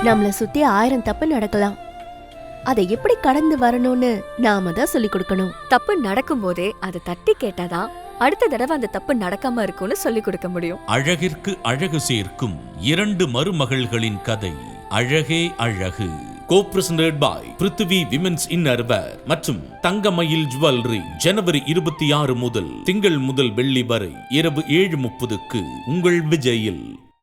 நம்மள சுத்தி 1000 தப்பு நடக்கலாம். அதை எப்படி கடந்து வரணும்னு நாம தான் சொல்லி கொடுக்கணும். தப்பு நடக்கும் போதே அதை தட்டி கேட்டாதான் அடுத்த தடவை அந்த தப்பு நடக்காம இருக்கும்னு சொல்லி கொடுக்க முடியும். அழகிற்கு அழகு சேர்க்கும் 2 மருமகள்களின் கதை அழகே அழகு. Co-presented by Prithvi women's innerwear மற்றும் தங்கமயில் ஜுவல்லரி. ஜனவரி 26 முதல் திங்கள் முதல் வெள்ளி வரை இரவு 7:30க்கு உங்கள் விஜயில்.